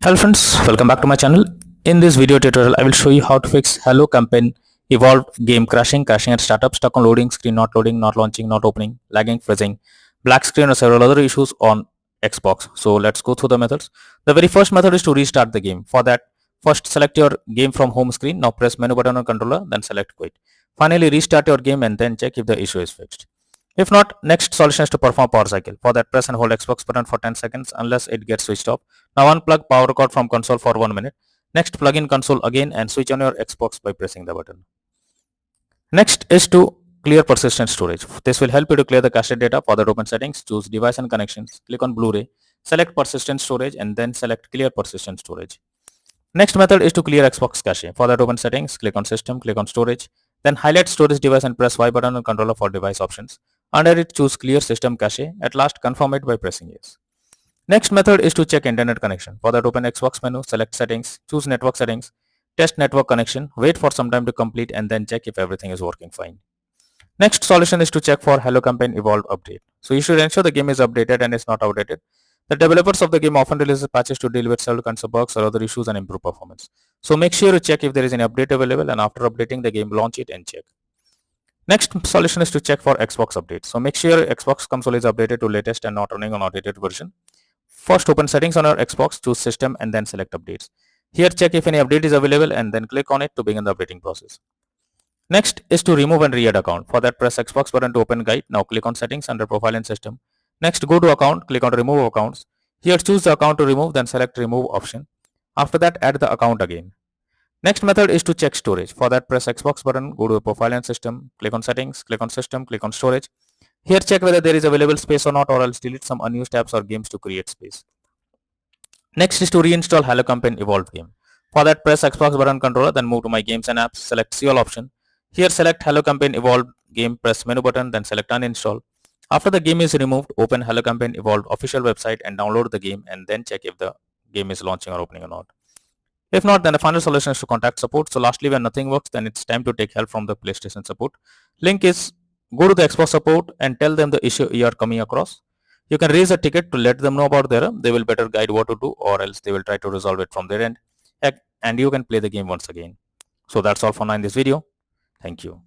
Hello friends, welcome back to my channel. In this video tutorial, I will show you how to fix Hello Campaign Evolved game crashing at startup, stuck on loading, not launching, not opening, lagging, freezing, black screen or several other issues on Xbox. So let's go through the methods. The very first method is to restart the game. For that, first select your game from home screen. Now press menu button on controller, then select quit. Finally, restart your game and then check if the issue is fixed. If not, next solution is to perform power cycle. For that, press and hold Xbox button for 10 seconds unless it gets switched off. Now unplug power cord from console for 1 minute. Next, plug in console again and switch on your Xbox by pressing the button. Next is to clear persistent storage. This will help you to clear the cached data. For that, open settings, choose device and connections, click on Blu-ray, select persistent storage and then select clear persistent storage. Next method is to clear Xbox cache. For that, open settings, click on system, click on storage, then highlight storage device and press Y button on controller for device options. Under it, choose clear system cache. At last, confirm it by pressing yes. Next method is to check internet connection. For that, open Xbox menu, select settings, choose network settings, test network connection, wait for some time to complete and then check if everything is working fine. Next solution is to check for Hello Campaign Evolved update. So you should ensure the game is updated and is not outdated. The developers of the game often release patches to deal with several kinds of bugs or other issues and improve performance. So make sure to check if there is any update available and after updating the game, launch it and check. Next solution is to check for Xbox updates. So make sure Xbox console is updated to latest and not running on outdated version. First, open settings on your Xbox, choose system and then select updates. Here check if any update is available and then click on it to begin the updating process. Next is to remove and re-add account. For that, press Xbox button to open guide. Now click on settings under profile and system. Next, go to account, click on remove accounts. Here choose the account to remove, then select remove option. After that, add the account again. Next method is to check storage. For that, press Xbox button, go to profile and system, click on settings, click on system, click on storage. Here check whether there is available space or not or else delete some unused tabs or games to create space. Next is to reinstall Hello Campaign Evolved game. For that, press Xbox button controller, then move to my games and apps, select See All option. Here select Hello Campaign Evolved game, press menu button, then select uninstall. After the game is removed, open Hello Campaign Evolved official website and download the game and then check if the game is launching or opening or not. If not, then the final solution is to contact support. So lastly, when nothing works, then it's time to take help from the PlayStation support. Link is go to the Xbox support and tell them the issue you are coming across. You can raise a ticket to let them know about their error. They will better guide what to do or else they will try to resolve it from their end. And you can play the game once again. So that's all for now in this video. Thank you.